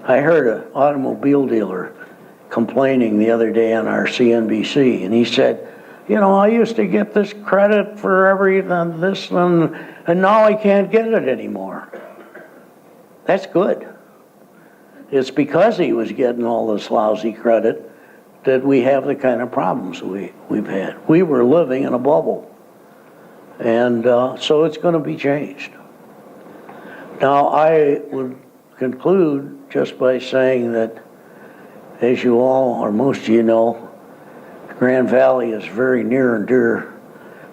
I heard an automobile dealer complaining the other day on our CNBC, and he said, you know, I used to get this credit for everything, this one, and now I can't get it anymore. That's good. It's because he was getting all this lousy credit that we have the kind of problems we've had. We were living in a bubble. And so it's going to be changed. Now, I would conclude just by saying that, as you all, or most of you know, Grand Valley is very near and dear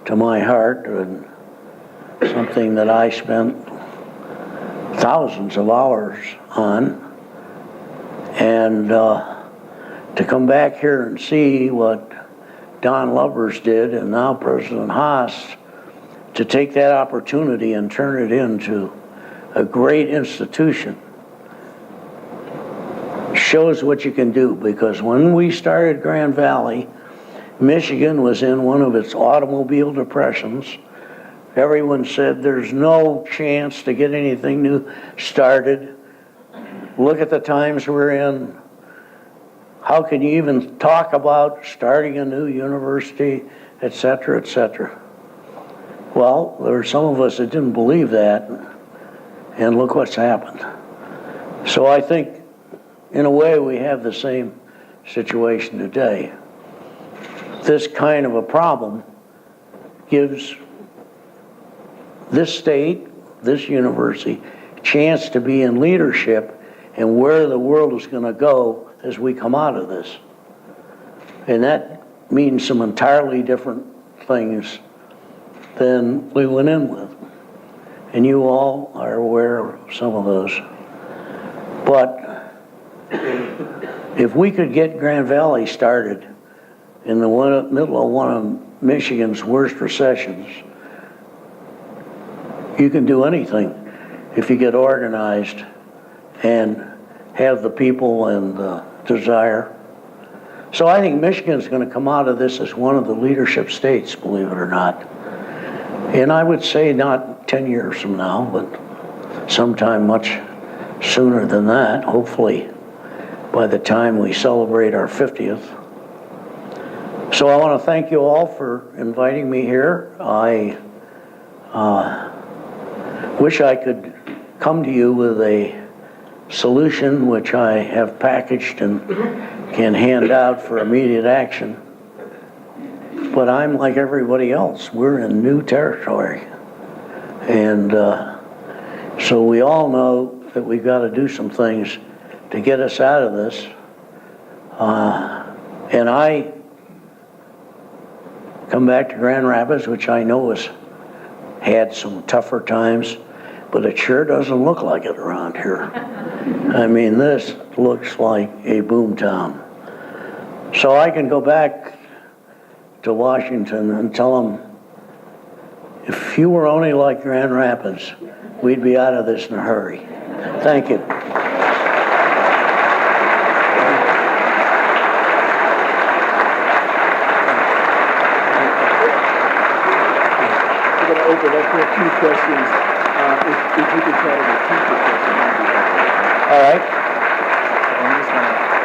to my heart, and something that I spent thousands of hours on. And to come back here and see what Don Lubbers did, and now President Haas, to take that opportunity and turn it into a great institution, shows what you can do. Because when we started Grand Valley, Michigan was in one of its automobile depressions. Everyone said there's no chance to get anything new started. Look at the times we're in. How can you even talk about starting a new university, et cetera, et cetera? Well, there were some of us that didn't believe that, and look what's happened. So I think, in a way, we have the same situation today. This kind of a problem gives this state, this university, a chance to be in leadership and where the world is going to go as we come out of this. And that means some entirely different things than we went in with. And you all are aware of some of those. But if we could get Grand Valley started in the middle of one of Michigan's worst recessions, you can do anything if you get organized and have the people and the desire. So I think Michigan's going to come out of this as one of the leadership states, believe it or not. And I would say not 10 years from now, but sometime much sooner than that, hopefully by the time we celebrate our 50th. So I want to thank you all for inviting me here. I wish I could come to you with a solution which I have packaged and can hand out for immediate action. But I'm like everybody else. We're in new territory. And so we all know that we've got to do some things to get us out of this. And I come back to Grand Rapids, which I know has had some tougher times, but it sure doesn't look like it around here. I mean, this looks like a boom town. So I can go back to Washington and tell them, if you were only like Grand Rapids, we'd be out of this in a hurry. Thank you. We're going to open up for a few questions. If you could try to repeat the question. All right.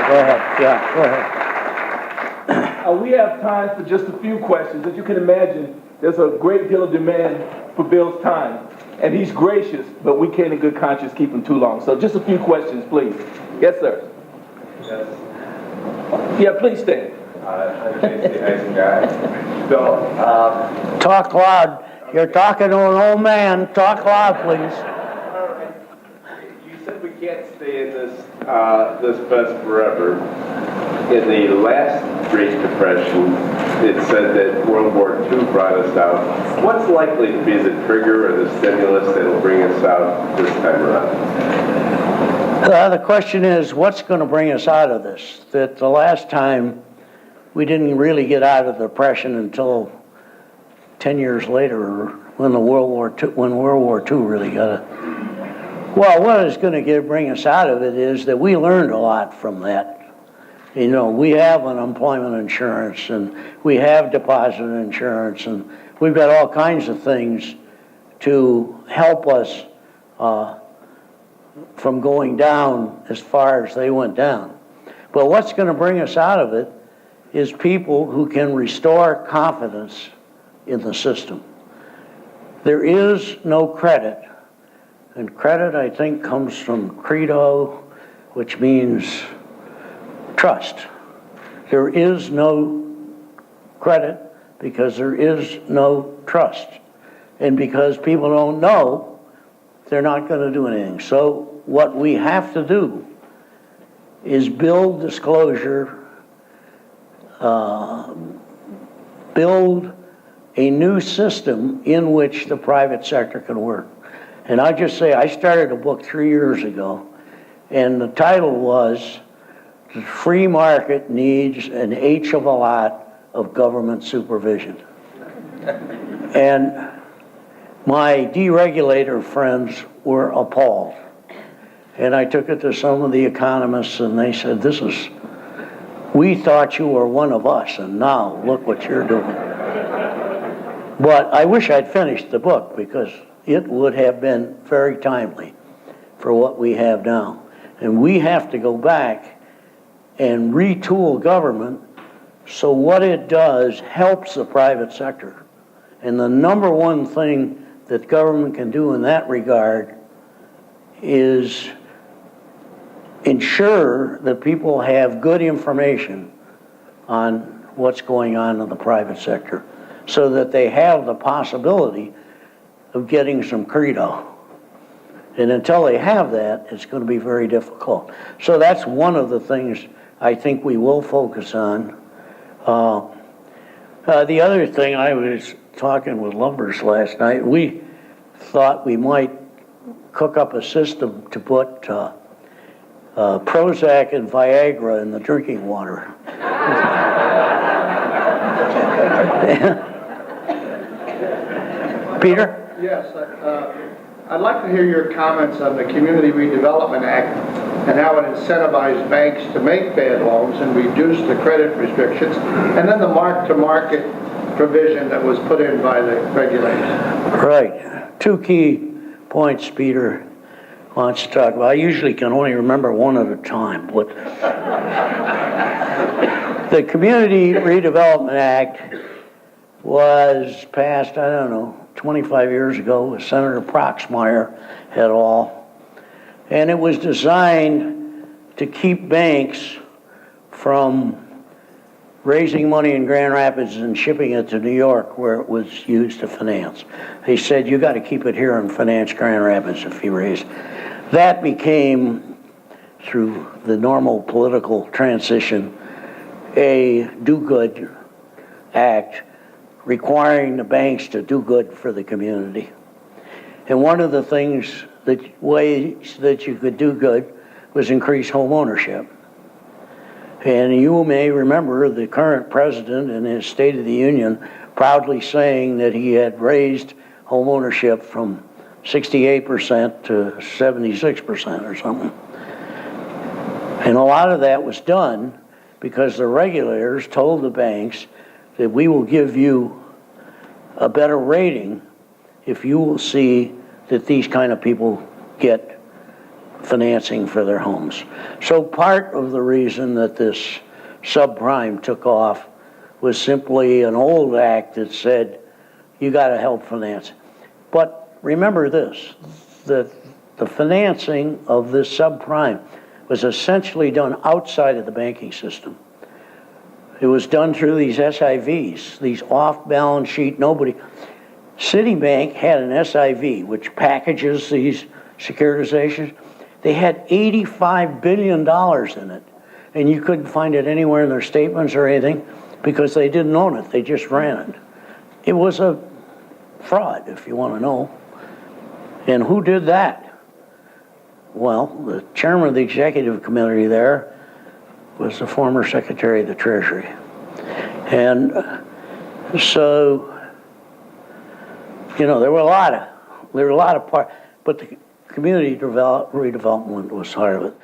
Go ahead. Yeah, go ahead. We have time for just a few questions. As you can imagine, there's a great deal of demand for Bill's time. And he's gracious, but we can't in good conscience keep him too long. So just a few questions, please. Yes, sir. Yes. Yeah, please stand. I'm J.C. Nice guy. Bill, Talk loud. You're talking to an old man. Talk loud, please. all right. You said we can't stay in this mess forever. In the last Great Depression, it said that World War II brought us out. What's likely to be the trigger or the stimulus that will bring us out this time around? The question is, what's going to bring us out of this? That the last time we didn't really get out of the Depression until 10 years later, when World War II really got it. Well, what is going to bring us out of it is that we learned a lot from that. You know, we have unemployment insurance, and we have deposit insurance, and we've got all kinds of things to help us from going down as far as they went down. But what's going to bring us out of it is people who can restore confidence in the system. There is no credit, and credit, I think, comes from credo, which means trust. There is no credit because there is no trust. And because people don't know, they're not going to do anything. So what we have to do is build disclosure, build a new system in which the private sector can work. And I just say, I started a book 3 years ago, and the title was, "The Free Market Needs an H of a Lot of Government Supervision." And my deregulator friends were appalled. And I took it to some of the economists, and they said, we thought you were one of us, and now look what you're doing. But I wish I'd finished the book, because it would have been very timely for what we have now. And we have to go back and retool government so what it does helps the private sector. And the number one thing that government can do in that regard is ensure that people have good information on what's going on in the private sector so that they have the possibility of getting some credo. And until they have that, it's going to be very difficult. So that's one of the things I think we will focus on. The other thing, I was talking with Lumbers last night, we thought we might cook up a system to put Prozac and Viagra in the drinking water. Peter? Yes, I'd like to hear your comments on the Community Redevelopment Act and how it incentivized banks to make bad loans and reduce the credit restrictions, and then the mark-to-market provision that was put in by the regulators. Right. Two key points Peter wants to talk about. I usually can only remember one at a time. But the Community Redevelopment Act was passed, 25 years ago with Senator Proxmire et al. And it was designed to keep banks from raising money in Grand Rapids and shipping it to New York where it was used to finance. They said, you got to keep it here and finance Grand Rapids if you raise. That became, through the normal political transition, a do-good act requiring the banks to do good for the community. And one of the ways that you could do good was increase home ownership. And you may remember the current president in his State of the Union proudly saying that he had raised home ownership from 68% to 76% or something. And a lot of that was done because the regulators told the banks that we will give you a better rating if you will see that these kind of people get financing for their homes. So part of the reason that this subprime took off was simply an old act that said, you got to help finance. But remember this, that the financing of this subprime was essentially done outside of the banking system. It was done through these SIVs, these off-balance sheet, Citibank had an SIV, which packages these securitizations. They had $85 billion in it, and you couldn't find it anywhere in their statements or anything because they didn't own it, they just ran it. It was a fraud, if you want to know. And who did that? Well, the chairman of the executive committee there was the former Secretary of the Treasury. And so, there were a lot of parts, but the community redevelopment was part of it.